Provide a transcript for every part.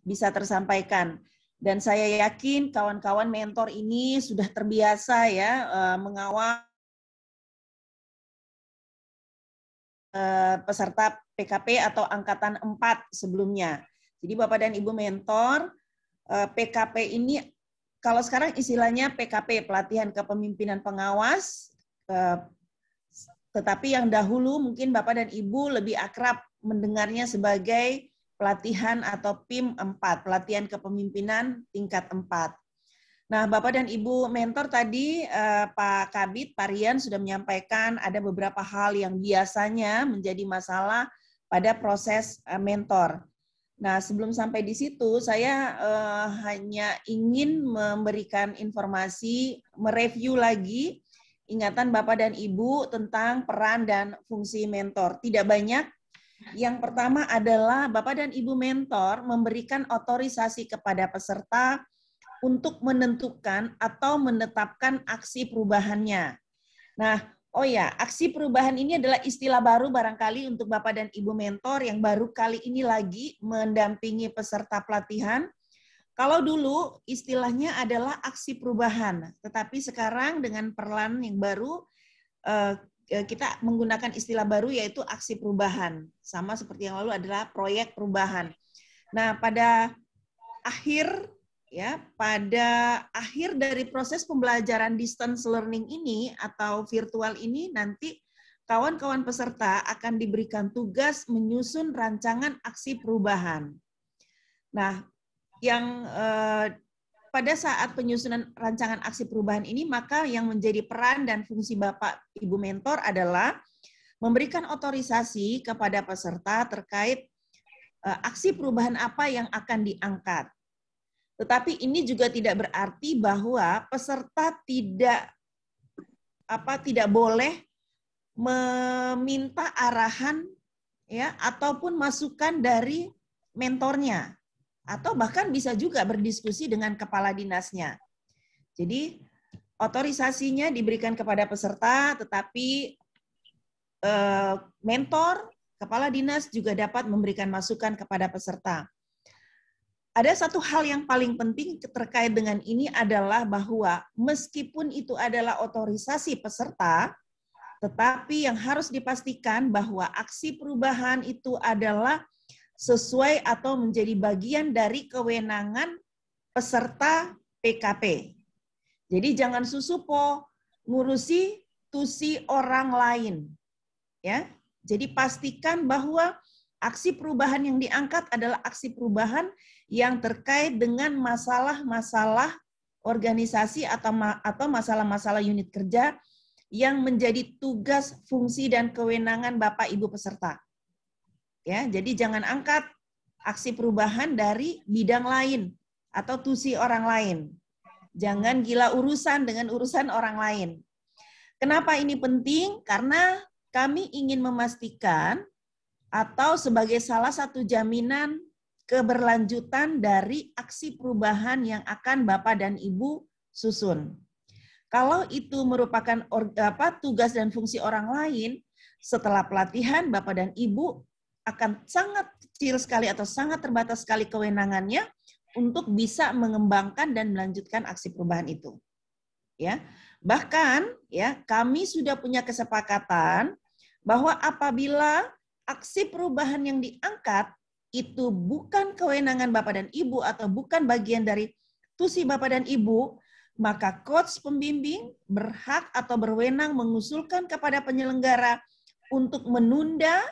bisa tersampaikan. Dan saya yakin kawan-kawan mentor ini sudah terbiasa ya mengawal peserta PKP atau angkatan 4 sebelumnya. Jadi Bapak dan Ibu mentor, PKP ini kalau sekarang istilahnya PKP, pelatihan kepemimpinan pengawas, tetapi yang dahulu mungkin Bapak dan Ibu lebih akrab mendengarnya sebagai pelatihan atau PIM 4, pelatihan kepemimpinan tingkat 4. Nah, Bapak dan Ibu mentor tadi, Pak Kabid, Pak Rian sudah menyampaikan ada beberapa hal yang biasanya menjadi masalah pada proses mentor. Nah, sebelum sampai di situ, saya hanya ingin memberikan informasi, mereview lagi ingatan Bapak dan Ibu tentang peran dan fungsi mentor. Tidak banyak. Yang pertama adalah Bapak dan Ibu mentor memberikan otorisasi kepada peserta untuk menentukan atau menetapkan aksi perubahannya. Nah, oh ya, aksi perubahan ini adalah istilah baru barangkali untuk Bapak dan Ibu mentor yang baru kali ini lagi mendampingi peserta pelatihan. Kalau dulu istilahnya adalah aksi perubahan, tetapi sekarang dengan peran yang baru kita menggunakan istilah baru yaitu aksi perubahan. Sama seperti yang lalu adalah proyek perubahan. Nah, pada akhir dari proses pembelajaran distance learning ini atau virtual ini nanti kawan-kawan peserta akan diberikan tugas menyusun rancangan aksi perubahan. Nah, yang pada saat penyusunan rancangan aksi perubahan ini, maka yang menjadi peran dan fungsi Bapak Ibu mentor adalah memberikan otorisasi kepada peserta terkait aksi perubahan apa yang akan diangkat. Tetapi ini juga tidak berarti bahwa peserta tidak boleh meminta arahan ya ataupun masukan dari mentornya. Atau bahkan bisa juga berdiskusi dengan kepala dinasnya. Jadi otorisasinya diberikan kepada peserta, tetapi mentor, kepala dinas juga dapat memberikan masukan kepada peserta. Ada satu hal yang paling penting terkait dengan ini adalah bahwa meskipun itu adalah otorisasi peserta, tetapi yang harus dipastikan bahwa aksi perubahan itu adalah sesuai atau menjadi bagian dari kewenangan peserta PKP. Jadi jangan susupo ngurusi tusi orang lain. Ya. Jadi pastikan bahwa aksi perubahan yang diangkat adalah aksi perubahan yang terkait dengan masalah-masalah organisasi atau masalah-masalah unit kerja yang menjadi tugas, fungsi, dan kewenangan Bapak Ibu peserta. Ya, jadi jangan angkat aksi perubahan dari bidang lain atau tusi orang lain. Jangan gila urusan dengan urusan orang lain. Kenapa ini penting? Karena kami ingin memastikan atau sebagai salah satu jaminan keberlanjutan dari aksi perubahan yang akan Bapak dan Ibu susun. Kalau itu merupakan tugas dan fungsi orang lain, setelah pelatihan Bapak dan Ibu akan sangat kecil sekali atau sangat terbatas sekali kewenangannya untuk bisa mengembangkan dan melanjutkan aksi perubahan itu. Ya, bahkan ya kami sudah punya kesepakatan bahwa apabila aksi perubahan yang diangkat itu bukan kewenangan Bapak dan Ibu atau bukan bagian dari tusi Bapak dan Ibu, maka coach pembimbing berhak atau berwenang mengusulkan kepada penyelenggara untuk menunda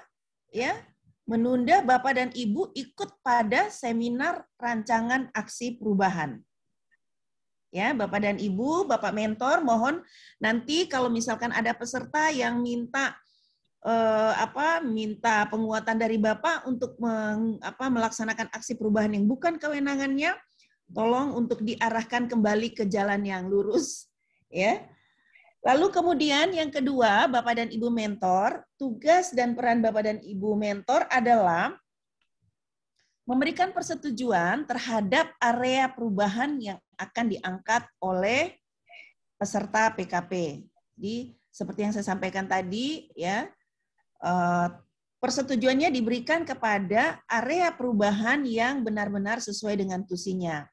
Bapak dan Ibu ikut pada seminar rancangan aksi perubahan. Ya, Bapak dan Ibu, Bapak mentor, mohon nanti kalau misalkan ada peserta yang minta penguatan dari Bapak untuk melaksanakan aksi perubahan yang bukan kewenangannya, tolong untuk diarahkan kembali ke jalan yang lurus, ya. Lalu kemudian yang kedua, Bapak dan Ibu mentor, tugas dan peran Bapak dan Ibu mentor adalah memberikan persetujuan terhadap area perubahan yang akan diangkat oleh peserta PKP. Jadi seperti yang saya sampaikan tadi, ya, persetujuannya diberikan kepada area perubahan yang benar-benar sesuai dengan tusinya.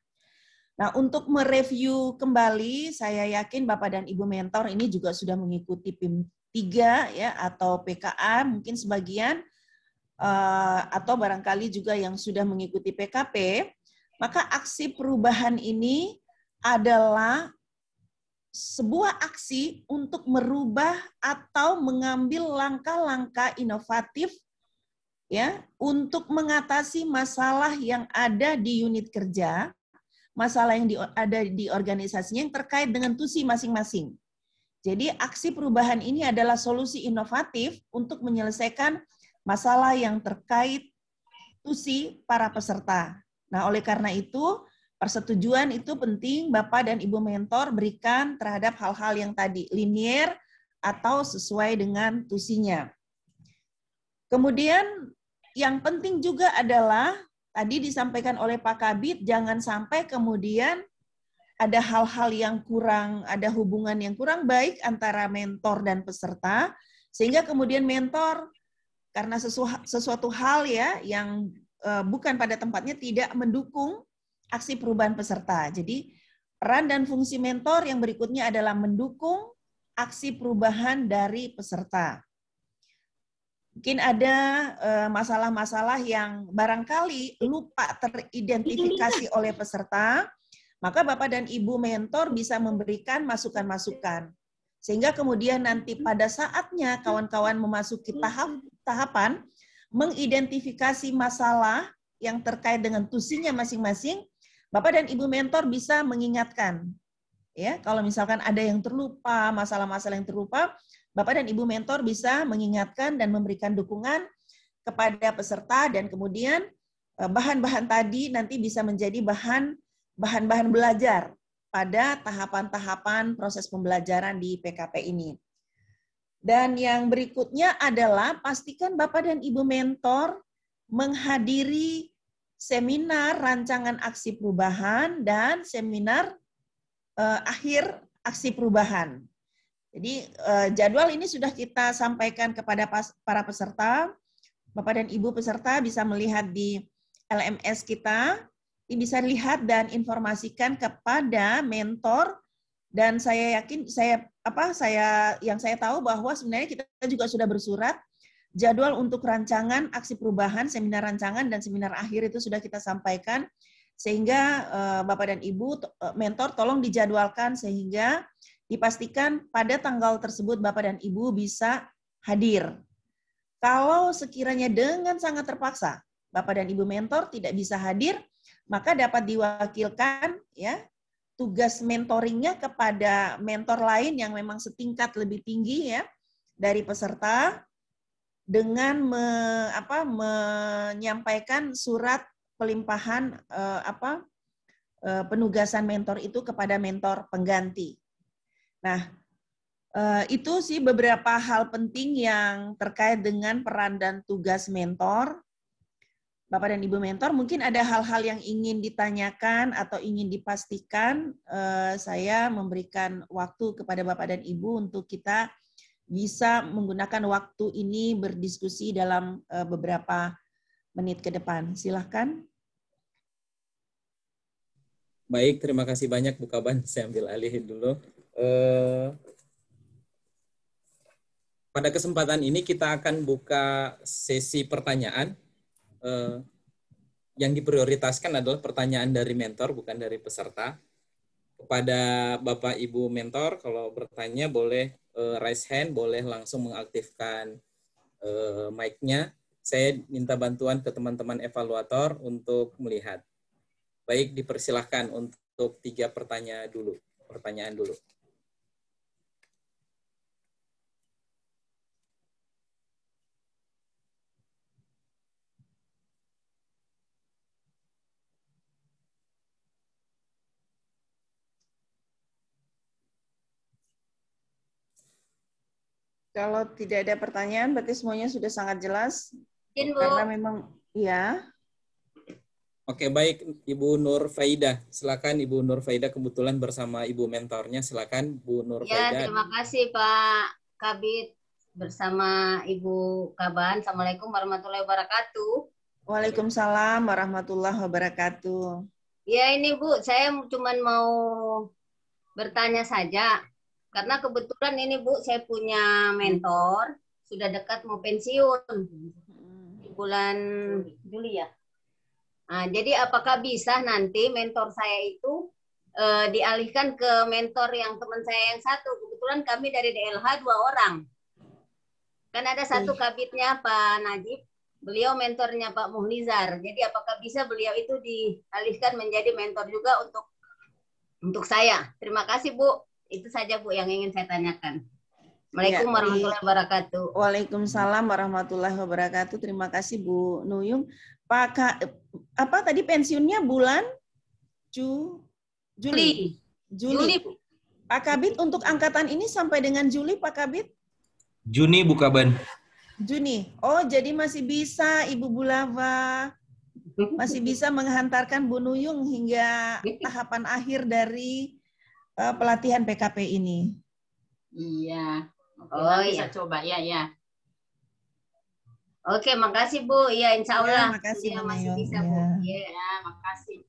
Nah, untuk mereview kembali, saya yakin Bapak dan Ibu mentor ini juga sudah mengikuti PIM 3 ya, atau PKA mungkin sebagian, atau barangkali juga yang sudah mengikuti PKP. Maka aksi perubahan ini adalah sebuah aksi untuk merubah atau mengambil langkah-langkah inovatif ya untuk mengatasi masalah yang ada di unit kerja, masalah yang ada di organisasinya yang terkait dengan tusi masing-masing. Jadi aksi perubahan ini adalah solusi inovatif untuk menyelesaikan masalah yang terkait tusi para peserta. Nah, oleh karena itu persetujuan itu penting Bapak dan Ibu mentor berikan terhadap hal-hal yang tadi, linier atau sesuai dengan tusinya. Kemudian yang penting juga adalah, tadi disampaikan oleh Pak Kabid, jangan sampai kemudian ada hal-hal yang kurang, ada hubungan yang kurang baik antara mentor dan peserta, sehingga kemudian mentor, karena sesuatu hal ya yang bukan pada tempatnya tidak mendukung aksi perubahan peserta. Jadi peran dan fungsi mentor yang berikutnya adalah mendukung aksi perubahan dari peserta. Mungkin ada masalah-masalah yang barangkali lupa teridentifikasi oleh peserta, maka Bapak dan Ibu mentor bisa memberikan masukan-masukan. Sehingga kemudian nanti pada saatnya kawan-kawan memasuki tahapan mengidentifikasi masalah yang terkait dengan tusinya masing-masing, Bapak dan Ibu mentor bisa mengingatkan. Ya, kalau misalkan ada yang terlupa, masalah-masalah yang terlupa, Bapak dan Ibu mentor bisa mengingatkan dan memberikan dukungan kepada peserta, dan kemudian bahan-bahan tadi nanti bisa menjadi bahan-bahan belajar pada tahapan-tahapan proses pembelajaran di PKP ini. Dan yang berikutnya adalah pastikan Bapak dan Ibu mentor menghadiri seminar rancangan aksi perubahan dan seminar akhir aksi perubahan. Jadi jadwal ini sudah kita sampaikan kepada para peserta. Bapak dan Ibu peserta bisa melihat di LMS kita, bisa lihat dan informasikan kepada mentor, dan saya yakin yang saya tahu bahwa sebenarnya kita juga sudah bersurat jadwal untuk rancangan aksi perubahan, seminar rancangan dan seminar akhir itu sudah kita sampaikan, sehingga Bapak dan Ibu mentor tolong dijadwalkan sehingga dipastikan pada tanggal tersebut Bapak dan Ibu bisa hadir. Kalau sekiranya dengan sangat terpaksa Bapak dan Ibu mentor tidak bisa hadir, maka dapat diwakilkan ya tugas mentoringnya kepada mentor lain yang memang setingkat lebih tinggi ya dari peserta, dengan menyampaikan surat pelimpahan penugasan mentor itu kepada mentor pengganti. Nah, itu sih beberapa hal penting yang terkait dengan peran dan tugas mentor. Bapak dan Ibu mentor, mungkin ada hal-hal yang ingin ditanyakan atau ingin dipastikan, saya memberikan waktu kepada Bapak dan Ibu untuk kita bisa menggunakan waktu ini berdiskusi dalam beberapa menit ke depan. Silahkan. Baik, terima kasih banyak Bu Kaban. Saya ambil alih dulu. Pada kesempatan ini kita akan buka sesi pertanyaan. Yang diprioritaskan adalah pertanyaan dari mentor, bukan dari peserta. Kepada Bapak Ibu mentor, kalau bertanya boleh raise hand, boleh langsung mengaktifkan mic-nya. Saya minta bantuan ke teman-teman evaluator untuk melihat. Baik, dipersilahkan untuk 3 pertanyaan dulu. Kalau tidak ada pertanyaan, berarti semuanya sudah sangat jelas. Karena memang, ya. Oke, baik Ibu Nur Faida. Silakan Ibu Nur Faida, kebetulan bersama Ibu mentornya. Silakan Bu Nur Faida. Ya, terima kasih Pak Kabid. bersama Ibu Kaban. Assalamualaikum warahmatullahi wabarakatuh. Waalaikumsalam warahmatullahi wabarakatuh. Ya ini Bu, saya cuma mau bertanya saja. Karena kebetulan ini Bu, saya punya mentor, sudah dekat mau pensiun di bulan Juli ya. Nah, jadi apakah bisa nanti mentor saya itu dialihkan ke mentor yang teman saya yang satu? Kebetulan kami dari DLH 2 orang. Kan ada satu kabitnya Pak Najib, beliau mentornya Pak Muhnizar. Jadi apakah bisa beliau itu dialihkan menjadi mentor juga untuk saya? Terima kasih Bu. Itu saja Bu yang ingin saya tanyakan. Assalamualaikum warahmatullahi wabarakatuh. Waalaikumsalam warahmatullahi wabarakatuh. Terima kasih Bu Nuyung. Apa tadi pensiunnya bulan Juli. Bu. Pak Kabit untuk angkatan ini sampai dengan Juli Pak Kabit? Juni Bu Kaban. Juni. Oh, jadi masih bisa Ibu Bulava. Masih bisa menghantarkan Bu Nuyung hingga tahapan akhir dari pelatihan PKP ini. Iya. Oh iya. Bisa coba ya. Oke, makasih Bu. Ya, insya Allah. Ya, makasih Bu masih Nuyung. bisa Bu. Ya, makasih.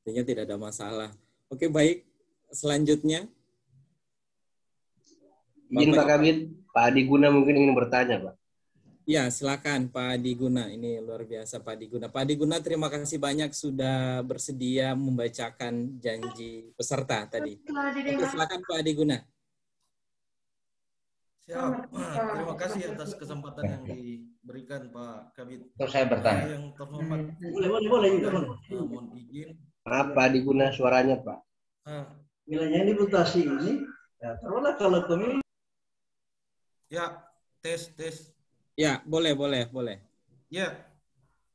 Artinya tidak ada masalah. Oke, baik. Selanjutnya. Izin Pak Kabit, Pak Adi Guna mungkin ingin bertanya, Pak. Ya, silakan Pak Adi Guna. Ini luar biasa Pak Adi Guna. Pak Adi Guna, terima kasih banyak sudah bersedia membacakan janji peserta tadi. Oke, silakan Pak Adi Guna. Siap. Terima kasih atas kesempatan yang diberikan Pak Kabit. Terus saya bertanya. Yang terhormat. Boleh. Mohon izin. Maaf Pak Adi Guna suaranya, Pak. Nilainya diputasi ini, ya taruhlah kalau kami. Ya, tes. Ya, boleh. Ya,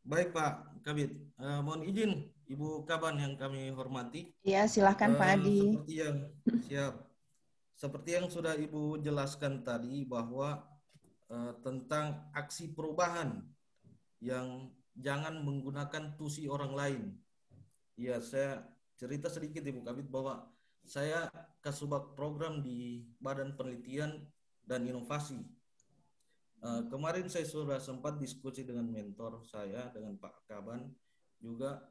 baik Pak Kabit. Mohon izin Ibu Kaban yang kami hormati. Ya, silakan Pak Adi. Seperti yang sudah Ibu jelaskan tadi bahwa tentang aksi perubahan yang jangan menggunakan tusi orang lain. Ya, saya cerita sedikit Ibu Kabit bahwa saya kasubag program di Badan Penelitian dan Inovasi. Kemarin saya sudah sempat diskusi dengan mentor saya, dengan Pak Kaban juga,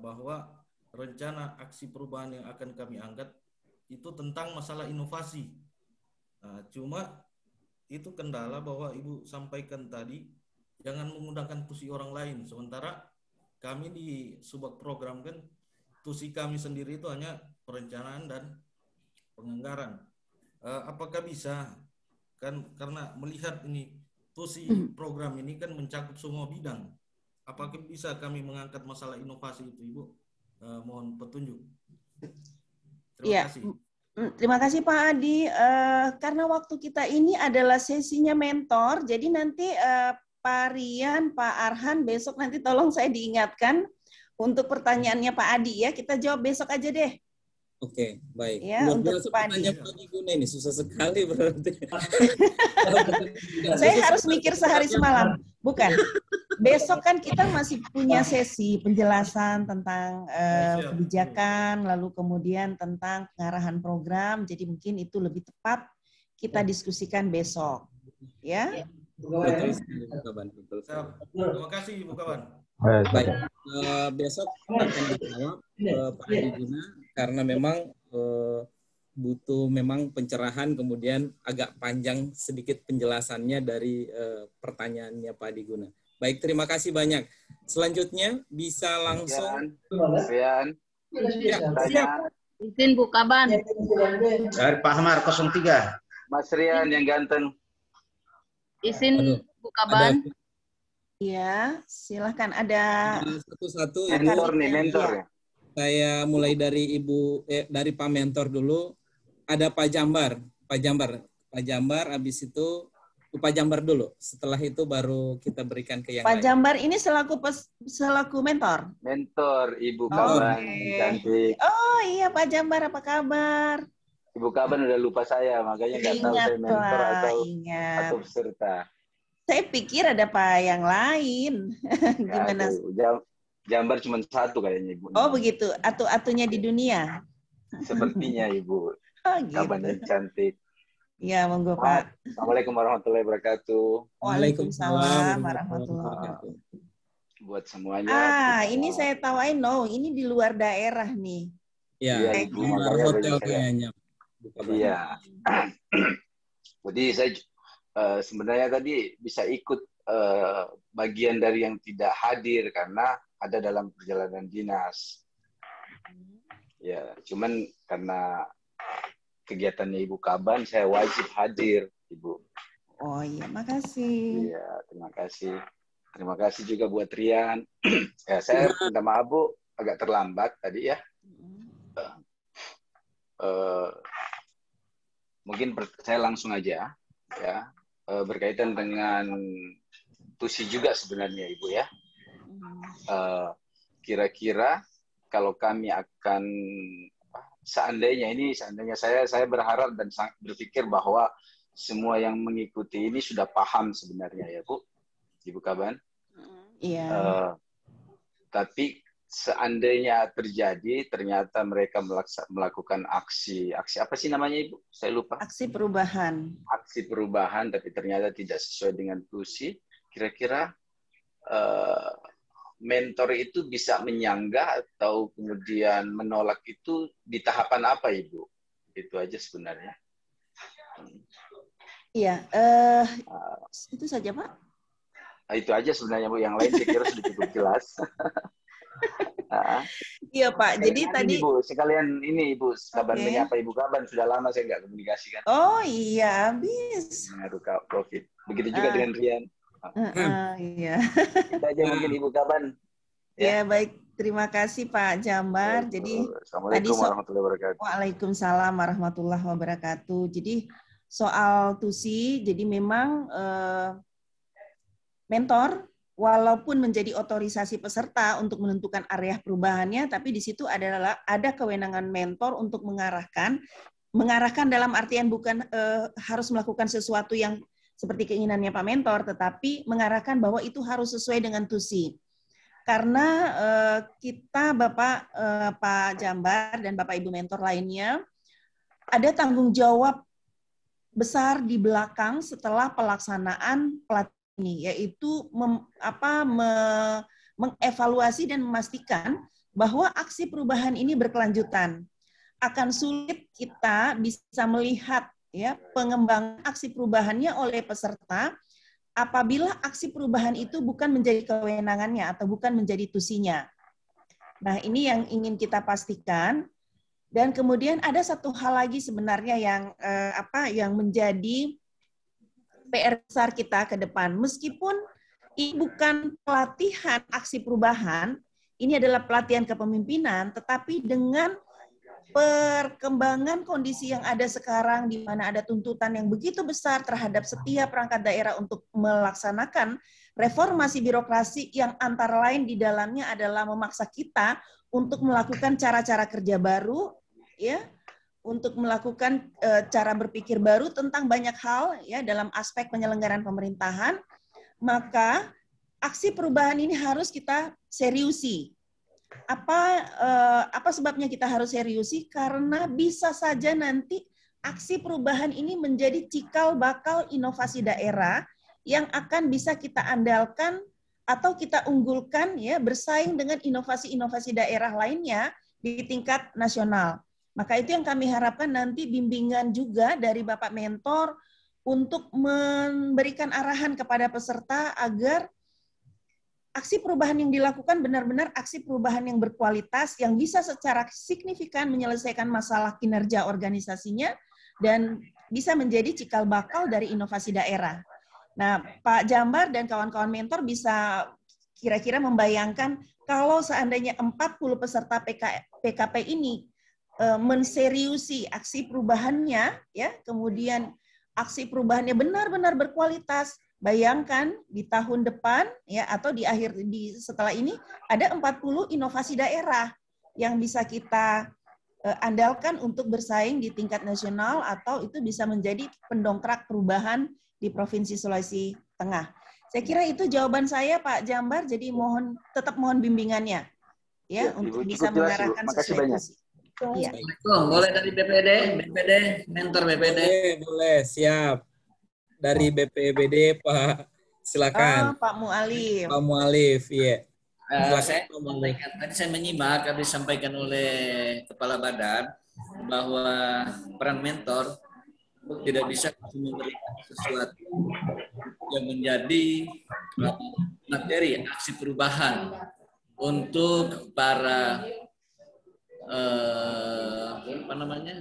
bahwa rencana aksi perubahan yang akan kami angkat itu tentang masalah inovasi. Cuma itu kendala bahwa Ibu sampaikan tadi, jangan menggunakan tusi orang lain. Sementara kami di subag program kan, tusi kami sendiri itu hanya perencanaan dan penganggaran. Apakah bisa? Kan karena melihat ini tusi program ini kan mencakup semua bidang. Apakah bisa kami mengangkat masalah inovasi itu, Ibu? Mohon petunjuk. Terima kasih. Terima kasih Pak Adi. Karena waktu kita ini adalah sesinya mentor, jadi nanti Pak Rian, Pak Arhan besok nanti tolong saya diingatkan untuk pertanyaannya Pak Adi ya. Kita jawab besok aja deh. Oke, baik. Ya, untuk pertanyaan Pak Adi Guna ini susah sekali berarti. Saya harus mikir sehari semalam. Bukan. Besok kan kita masih punya sesi penjelasan tentang kebijakan, lalu kemudian tentang pengarahan program. Jadi mungkin itu lebih tepat kita diskusikan besok. Ya. Betul sekali, Bu Kaban. Betul sekali. Terima kasih, Bu Kaban. Baik. Besok akan dijawab Pak Adi Guna karena memang butuh memang pencerahan, kemudian agak panjang sedikit penjelasannya dari pertanyaannya Pak Adi Guna. Baik, terima kasih banyak. Selanjutnya bisa langsung. Rian. Ya, siap. Izin Bu Kaban. Dari Pak Hamar 03. Mas Rian yang ganteng. Izin Bu Kaban. Iya, silahkan ada satu-satu. Mentor. Saya mulai dari dari Pak Mentor dulu. Ada Pak Jambar, habis itu Pak Jambar dulu. Setelah itu baru kita berikan ke yang Pak lain. Jambar ini selaku mentor. Mentor Ibu Kaban, cantik. Oh iya Pak Jambar, apa kabar? Ibu Kaban udah lupa saya, makanya nggak tahu saya mentor atau peserta. Saya pikir ada Pak yang lain. Gimana? Jambar cuma satu kayaknya Ibu. Oh begitu, atu-atunya di dunia. Sepertinya Ibu. Oh, gitu. Kaban yang cantik. Ya, monggo Pak. Assalamualaikum warahmatullahi wabarakatuh. Waalaikumsalam warahmatullahi wabarakatuh. Buat semuanya. Ini saya tahu, ini di luar daerah nih. Ya, Ibu, makanya hotel kayaknya. Iya. Jadi saya sebenarnya tadi bisa ikut bagian dari yang tidak hadir karena ada dalam perjalanan dinas. Ya, cuman karena kegiatannya Ibu Kaban, saya wajib hadir, Ibu. Oh iya, makasih. Iya, terima kasih. Terima kasih juga buat Rian. Ya, saya minta maaf Bu, agak terlambat tadi ya. Mungkin saya langsung aja ya, berkaitan dengan TUSI juga sebenarnya Ibu ya. Kira-kira kalau kami akan seandainya saya berharap dan berpikir bahwa semua yang mengikuti ini sudah paham sebenarnya ya Bu, Ibu Kaban. Iya. Tapi seandainya terjadi ternyata mereka melakukan aksi apa sih namanya Ibu? Saya lupa. Aksi perubahan. Aksi perubahan tapi ternyata tidak sesuai dengan TUSI. Kira-kira mentor itu bisa menyanggah atau kemudian menolak itu di tahapan apa Ibu? Itu aja sebenarnya. Iya, itu saja Pak. Itu aja sebenarnya Bu, yang lain saya kira sudah cukup jelas. Iya Pak, jadi tadi Ibu, sekalian ini Ibu, kabar menyapa Ibu Kaban, sudah lama saya nggak komunikasi kan. Oh iya, habis. Ngaruh profit. Begitu juga dengan Rian. Iya. Itu aja mungkin Ibu Kaban. Ya, baik, terima kasih Pak Jambar. Jadi Assalamualaikum warahmatullahi wabarakatuh. Waalaikumsalam warahmatullahi wabarakatuh. Jadi soal TUSI, jadi memang mentor walaupun menjadi otorisasi peserta untuk menentukan area perubahannya, tapi di situ ada kewenangan mentor untuk mengarahkan dalam artian bukan harus melakukan sesuatu yang seperti keinginannya Pak Mentor, tetapi mengarahkan bahwa itu harus sesuai dengan TUSI. Karena kita Pak Jambar dan Bapak Ibu mentor lainnya ada tanggung jawab besar di belakang setelah pelaksanaan pelatihan ini, yaitu mengevaluasi dan memastikan bahwa aksi perubahan ini berkelanjutan. Akan sulit kita bisa melihat ya pengembangan aksi perubahannya oleh peserta apabila aksi perubahan itu bukan menjadi kewenangannya atau bukan menjadi TUSI-nya. Nah, ini yang ingin kita pastikan. Dan kemudian ada satu hal lagi sebenarnya yang menjadi PR besar kita ke depan. Meskipun ini bukan pelatihan aksi perubahan, ini adalah pelatihan kepemimpinan, tetapi dengan perkembangan kondisi yang ada sekarang, di mana ada tuntutan yang begitu besar terhadap setiap perangkat daerah untuk melaksanakan reformasi birokrasi yang antara lain di dalamnya adalah memaksa kita untuk melakukan cara-cara kerja baru, ya, untuk melakukan cara berpikir baru tentang banyak hal ya dalam aspek penyelenggaraan pemerintahan, maka aksi perubahan ini harus kita seriusi. Apa sebabnya kita harus seriusi? Karena bisa saja nanti aksi perubahan ini menjadi cikal bakal inovasi daerah yang akan bisa kita andalkan atau kita unggulkan ya bersaing dengan inovasi-inovasi daerah lainnya di tingkat nasional. Maka itu yang kami harapkan nanti bimbingan juga dari Bapak Mentor untuk memberikan arahan kepada peserta agar aksi perubahan yang dilakukan benar-benar aksi perubahan yang berkualitas, yang bisa secara signifikan menyelesaikan masalah kinerja organisasinya, dan bisa menjadi cikal bakal dari inovasi daerah. Nah, Pak Jambar dan kawan-kawan mentor bisa kira-kira membayangkan kalau seandainya 40 peserta PKP ini menseriusi aksi perubahannya, ya, kemudian aksi perubahannya benar-benar berkualitas. Bayangkan di tahun depan, ya, atau setelah ini ada 40 inovasi daerah yang bisa kita andalkan untuk bersaing di tingkat nasional atau itu bisa menjadi pendongkrak perubahan di Provinsi Sulawesi Tengah. Saya kira itu jawaban saya, Pak Jambar. Jadi tetap mohon bimbingannya, ya, untuk bisa mengarahkan sesuai. Iya. Assalamualaikum. Boleh dari BPD, mentor BPD. Boleh, siap. Dari BPBD, Pak. Silakan. Pak Mu'alif. Pak Mu'alif, iya. Saya menyampaikan, tadi saya menyimak apa disampaikan oleh Kepala Badan bahwa peran mentor tidak bisa memberikan sesuatu yang menjadi materi aksi perubahan untuk para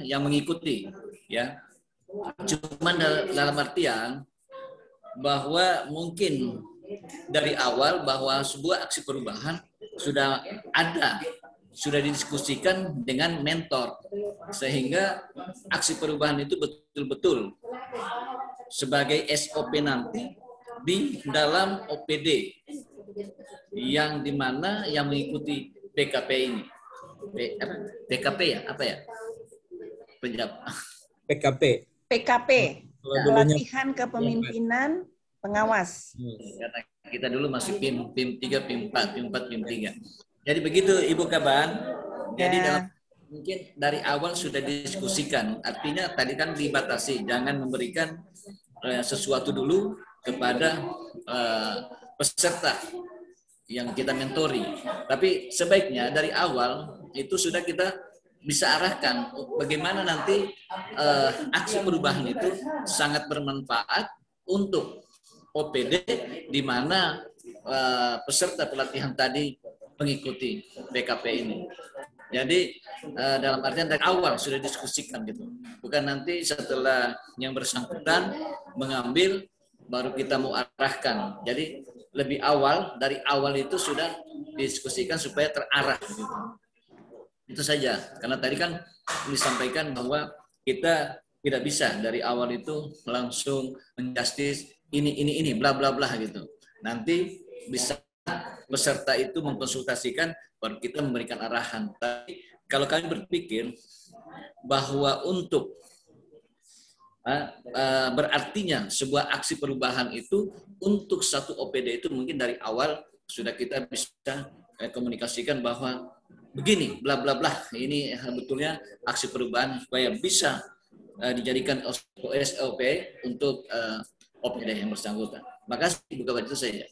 yang mengikuti, ya. Cuman dalam artian bahwa mungkin dari awal bahwa sebuah aksi perubahan sudah ada, sudah didiskusikan dengan mentor, sehingga aksi perubahan itu betul-betul sebagai SOP nanti di dalam OPD yang dimana yang mengikuti PKP ini. PKP ya? Apa ya? PKP. PKP. Pelatihan Kepemimpinan Pengawas. Karena kita dulu masih PIM 3, PIM 4, PIM 4, PIM 3. Jadi begitu Ibu Kaban. Jadi mungkin dari awal sudah didiskusikan. Artinya tadi kan dibatasi, jangan memberikan sesuatu dulu kepada peserta yang kita mentori. Tapi sebaiknya dari awal itu sudah kita bisa arahkan bagaimana nanti aksi perubahan itu sangat bermanfaat untuk OPD di mana peserta pelatihan tadi mengikuti PKP ini. Jadi dalam artian dari awal sudah diskusikan gitu. Bukan nanti setelah yang bersangkutan mengambil baru kita mau arahkan. Jadi lebih awal, dari awal itu sudah didiskusikan supaya terarah gitu. Itu saja. Karena tadi kan disampaikan bahwa kita tidak bisa dari awal itu langsung menjustis ini bla bla bla gitu. Nanti bisa peserta itu mengkonsultasikan baru kita memberikan arahan. Tapi kalau kami berpikir bahwa untuk berartinya sebuah aksi perubahan itu untuk satu OPD itu mungkin dari awal sudah kita bisa komunikasikan bahwa begini bla bla bla ini betulnya aksi perubahan supaya bisa dijadikan SOP untuk OPD yang bersangkutan. Makasih Bu Kaban, itu saja.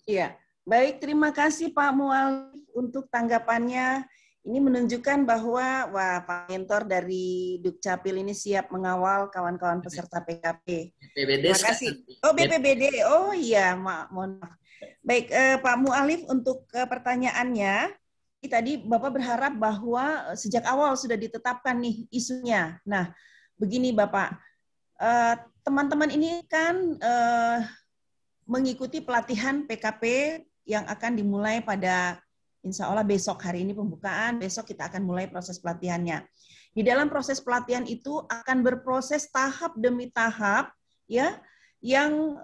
Iya, baik, terima kasih Pak Mu'alif untuk tanggapannya. Ini menunjukkan bahwa Pak mentor dari Dukcapil ini siap mengawal kawan-kawan peserta PKP. BPBD. Terima kasih. Oh, BPBD. Oh iya, mohon maaf. Baik, Pak Mu'alif untuk pertanyaannya. Tadi Bapak berharap bahwa sejak awal sudah ditetapkan nih isunya. Nah, begini Bapak, teman-teman ini kan mengikuti pelatihan PKP yang akan dimulai pada insya Allah besok. Hari ini pembukaan, besok kita akan mulai proses pelatihannya. Di dalam proses pelatihan itu akan berproses tahap demi tahap, ya, yang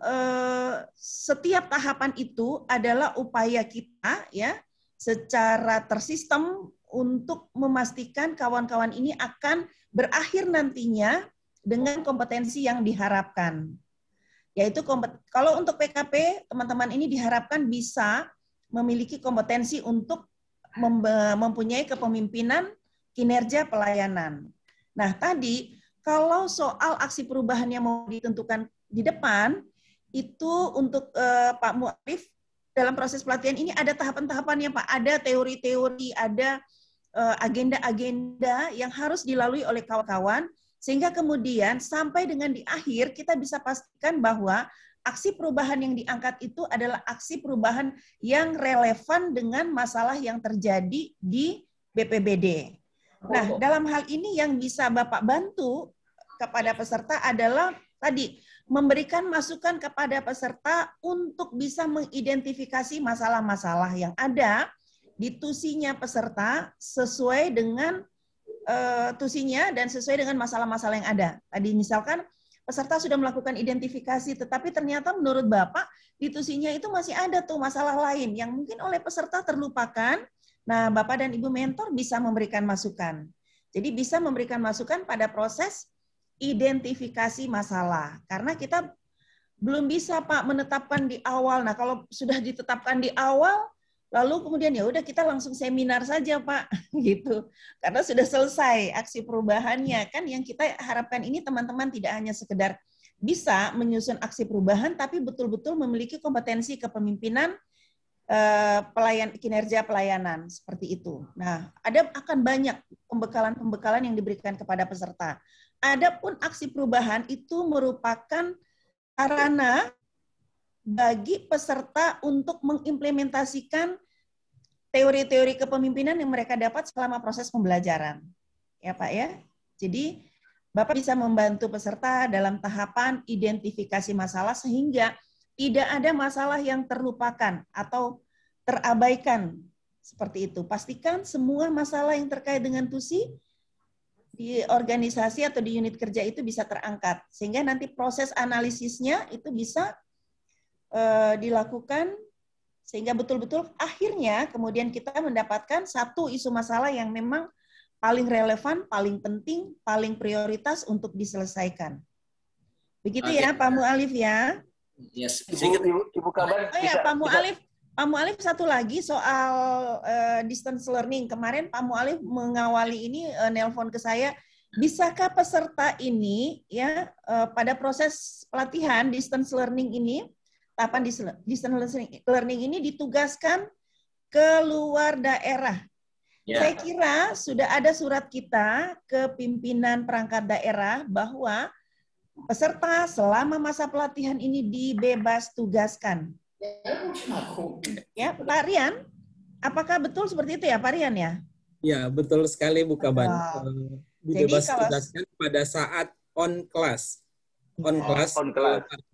setiap tahapan itu adalah upaya kita, ya, secara tersistem untuk memastikan kawan-kawan ini akan berakhir nantinya dengan kompetensi yang diharapkan. Yaitu kalau untuk PKP, teman-teman ini diharapkan bisa memiliki kompetensi untuk mempunyai kepemimpinan kinerja pelayanan. Nah, tadi kalau soal aksi perubahan yang mau ditentukan di depan, itu untuk Pak Mu'alif, dalam proses pelatihan ini ada tahapan-tahapannya Pak, ada teori-teori, ada agenda-agenda yang harus dilalui oleh kawan-kawan, sehingga kemudian sampai dengan di akhir kita bisa pastikan bahwa aksi perubahan yang diangkat itu adalah aksi perubahan yang relevan dengan masalah yang terjadi di BPBD. Nah, dalam hal ini yang bisa Bapak bantu kepada peserta adalah tadi, memberikan masukan kepada peserta untuk bisa mengidentifikasi masalah-masalah yang ada di tusinya peserta sesuai dengan tusinya dan sesuai dengan masalah-masalah yang ada. Tadi misalkan peserta sudah melakukan identifikasi, tetapi ternyata menurut Bapak di tusinya itu masih ada tuh masalah lain yang mungkin oleh peserta terlupakan. Nah, Bapak dan Ibu mentor bisa memberikan masukan. Jadi bisa memberikan masukan pada proses identifikasi masalah. Karena kita belum bisa Pak menetapkan di awal. Nah, kalau sudah ditetapkan di awal, Lalu kemudian ya udah kita langsung seminar saja Pak, gitu. Karena sudah selesai aksi perubahannya. Kan yang kita harapkan ini teman-teman tidak hanya sekedar bisa menyusun aksi perubahan, tapi betul-betul memiliki kompetensi kepemimpinan, kinerja pelayanan seperti itu. Nah, akan banyak pembekalan-pembekalan yang diberikan kepada peserta. Adapun aksi perubahan itu merupakan sarana bagi peserta untuk mengimplementasikan teori-teori kepemimpinan yang mereka dapat selama proses pembelajaran. Ya Pak ya. Jadi Bapak bisa membantu peserta dalam tahapan identifikasi masalah sehingga tidak ada masalah yang terlupakan atau terabaikan seperti itu. Pastikan semua masalah yang terkait dengan TUSI di organisasi atau di unit kerja itu bisa terangkat. Sehingga nanti proses analisisnya itu bisa dilakukan sehingga betul-betul akhirnya kemudian kita mendapatkan satu isu masalah yang memang paling relevan, paling penting, paling prioritas untuk diselesaikan. Begitu ya Pak Mu'alif ya? Yes. Ibu Kaban. Oh ya Pak Mu'alif satu lagi soal distance learning. Kemarin Pak Mu'alif mengawali ini nelpon ke saya. Bisakah peserta ini ya pada proses pelatihan distance learning ini, tahapan distance learning ini ditugaskan ke luar daerah? Ya. Saya kira sudah ada surat kita ke pimpinan perangkat daerah bahwa peserta selama masa pelatihan ini dibebas tugaskan. Ya, Pak Rian, apakah betul seperti itu ya Pak Rian ya? Ya, betul sekali Bu Kaban. Dibebas tugaskan pada saat on class. On class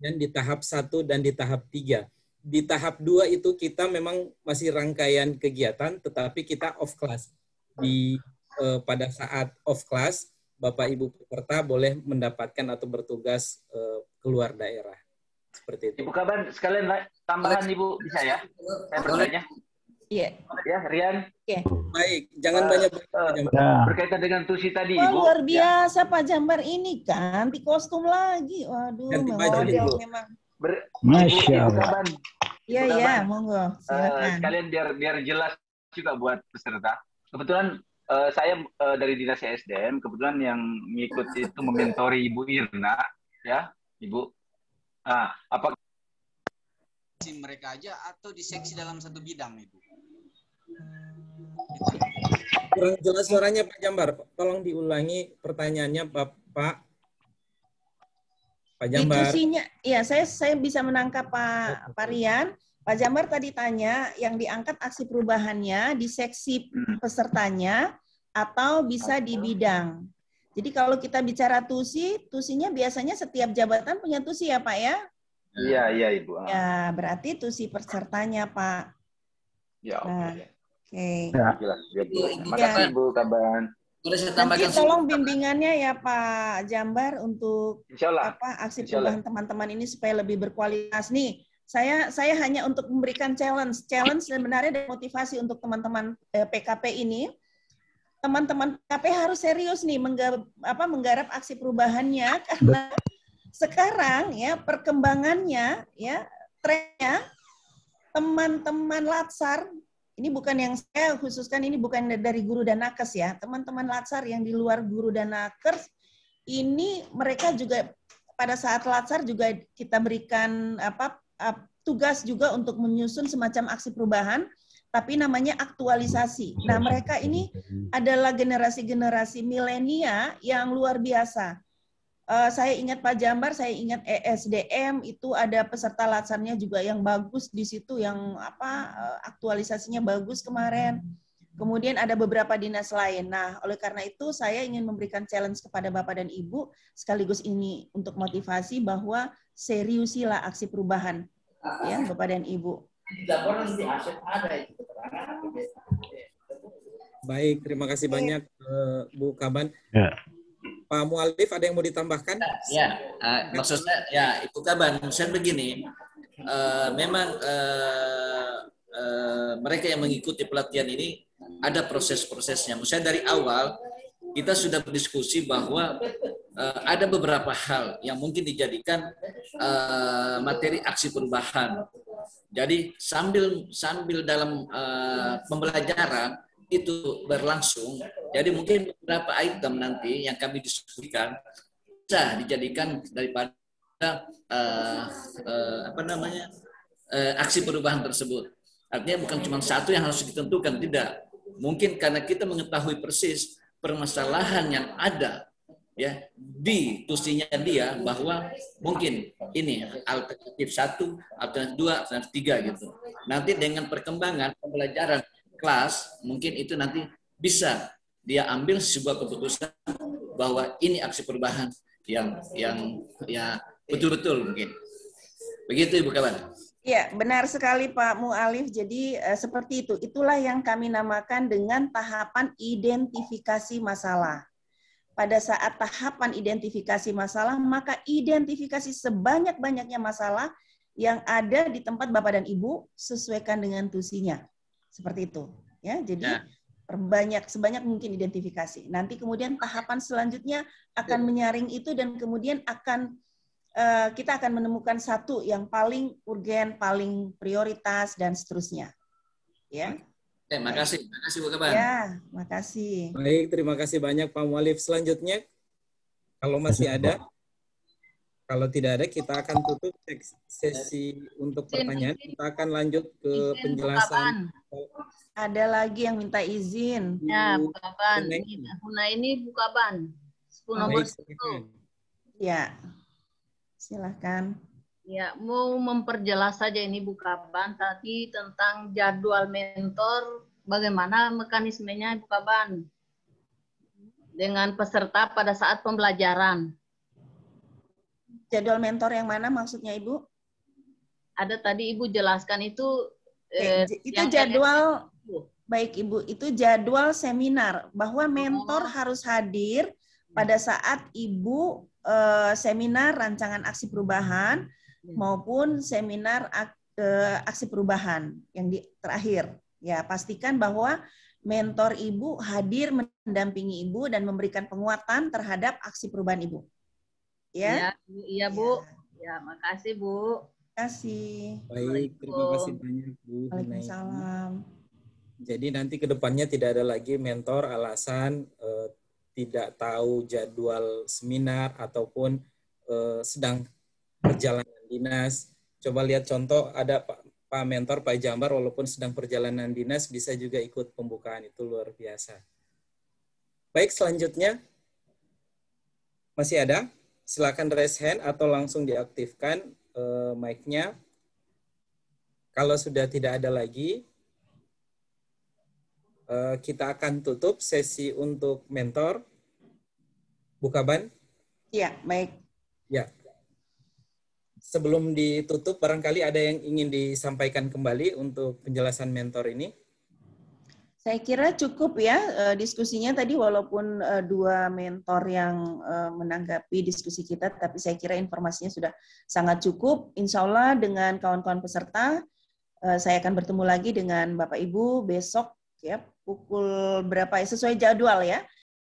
di tahap 1 dan di tahap 3. Di tahap 2 itu kita memang masih rangkaian kegiatan, tetapi kita off class. Pada saat off class, Bapak Ibu peserta boleh mendapatkan atau bertugas keluar daerah. Seperti itu. Ibu Kaban, sekalian tambahan Ibu bisa ya? Saya bertanya. Iya. Ya, Rian. Iya. Baik, jangan banyak berkaitan dengan TUSI tadi, Ibu. Luar biasa Pak Jambar ini ganti kostum lagi. Waduh, memang. Masya Allah. Iya, monggo. Silakan. Sekalian biar jelas juga buat peserta. Kebetulan saya dari Dinas SDM, kebetulan yang mengikuti itu mementori Ibu Irna, ya, Ibu. Apakah mereka aja atau diseksi dalam satu bidang, Ibu? Kurang jelas suaranya Pak Jambar. Tolong diulangi pertanyaannya Pak Jambar. Diskusinya, ya saya bisa menangkap Pak Rian. Pak Jambar tadi tanya yang diangkat aksi perubahannya di seksi pesertanya atau bisa di bidang. Jadi kalau kita bicara TUSI-nya biasanya setiap jabatan punya TUSI ya Pak ya? Iya Ibu. Ya, berarti TUSI pesertanya Pak. Ya, oke. Oke. Makasih Ibu Kaban. Nanti tolong bimbingannya ya Pak Jambar untuk aksi perubahan teman-teman ini supaya lebih berkualitas nih. Saya hanya untuk memberikan challenge sebenarnya dan motivasi untuk teman-teman PKP ini. Teman-teman PKP harus serius nih menggarap aksi perubahannya karena sekarang ya perkembangannya ya trennya teman-teman Latsar. Ini bukan yang saya khususkan, ini bukan dari guru dan nakes ya. Teman-teman Latsar yang di luar guru dan nakes, ini mereka juga pada saat Latsar juga kita berikan tugas juga untuk menyusun semacam aksi perubahan, tapi namanya aktualisasi. Nah mereka ini adalah generasi-generasi milenia yang luar biasa. Saya ingat Pak Jambar, saya ingat ESDM itu ada peserta latsarnya juga yang bagus di situ, yang aktualisasinya bagus kemarin. Kemudian ada beberapa dinas lain. Nah, oleh karena itu saya ingin memberikan challenge kepada Bapak dan Ibu sekaligus ini untuk motivasi bahwa seriusilah aksi perubahan ya Bapak dan Ibu. Baik, terima kasih banyak Bu Kaban. Ya. Pak Mu'alif, ada yang mau ditambahkan? Ya, maksudnya ya Ibu Kaban, saya begini, memang mereka yang mengikuti pelatihan ini ada proses-prosesnya. Misalnya dari awal kita sudah berdiskusi bahwa ada beberapa hal yang mungkin dijadikan materi aksi perubahan. Jadi sambil dalam pembelajaran itu berlangsung, jadi mungkin beberapa item nanti yang kami diskusikan bisa dijadikan daripada aksi perubahan tersebut. Artinya bukan cuma satu yang harus ditentukan, tidak. Mungkin karena kita mengetahui persis permasalahan yang ada ya di tusinya dia, bahwa mungkin ini alternatif 1, alternatif 2, alternatif 3 gitu. Nanti dengan perkembangan pembelajaran kelas, mungkin itu nanti bisa dia ambil sebuah keputusan bahwa ini aksi perubahan yang ya betul-betul mungkin. Begitu Ibu Kaban. Ya, benar sekali Pak Mu'alif. Jadi seperti itu. Itulah yang kami namakan dengan tahapan identifikasi masalah. Pada saat tahapan identifikasi masalah, maka identifikasi sebanyak-banyaknya masalah yang ada di tempat Bapak dan Ibu, sesuaikan dengan tusinya. Seperti itu. Ya, jadi sebanyak mungkin identifikasi. Nanti kemudian tahapan selanjutnya akan menyaring itu dan kemudian kita akan menemukan satu yang paling urgen, paling prioritas dan seterusnya. Ya. Makasih Bu Kaban. Ya, makasih. Baik, terima kasih banyak Pak Mu'alif. Selanjutnya, kalau masih ada, kalau tidak ada, kita akan tutup sesi untuk pertanyaan. Kita akan lanjut ke penjelasan. Ada lagi yang minta izin. Ya, Bu Kaban. Ini Bu Kaban. Nomor 1. Ya, silakan. Ya, mau memperjelas saja ini Bu Kaban tadi tentang jadwal mentor, bagaimana mekanismenya Bu Kaban dengan peserta pada saat pembelajaran. Jadwal mentor yang mana maksudnya Ibu? Ada tadi Ibu jelaskan itu. Itu jadwal, baik Ibu, itu jadwal seminar bahwa mentor harus hadir pada saat Ibu seminar rancangan aksi perubahan maupun seminar aksi perubahan yang terakhir. Ya, pastikan bahwa mentor Ibu hadir mendampingi Ibu dan memberikan penguatan terhadap aksi perubahan Ibu. Ya? Iya Bu. Ya, makasih Bu. Terima kasih. Baik, terima kasih banyak Bu. Waalaikumsalam. Jadi nanti ke depannya tidak ada lagi mentor alasan tidak tahu jadwal seminar ataupun sedang perjalanan dinas. Coba lihat contoh, ada Pak Mentor, Pak Jambar, walaupun sedang perjalanan dinas, bisa juga ikut pembukaan. Itu luar biasa. Baik, selanjutnya. Masih ada? Silakan raise hand atau langsung diaktifkan mic-nya. Kalau sudah tidak ada lagi, kita akan tutup sesi untuk mentor. Bu Kaban? Ya, baik. Ya. Sebelum ditutup, barangkali ada yang ingin disampaikan kembali untuk penjelasan mentor ini? Saya kira cukup ya diskusinya tadi, walaupun dua mentor yang menanggapi diskusi kita, tapi saya kira informasinya sudah sangat cukup. Insya Allah dengan kawan-kawan peserta, saya akan bertemu lagi dengan Bapak Ibu besok ya pukul berapa ya, sesuai jadwal ya.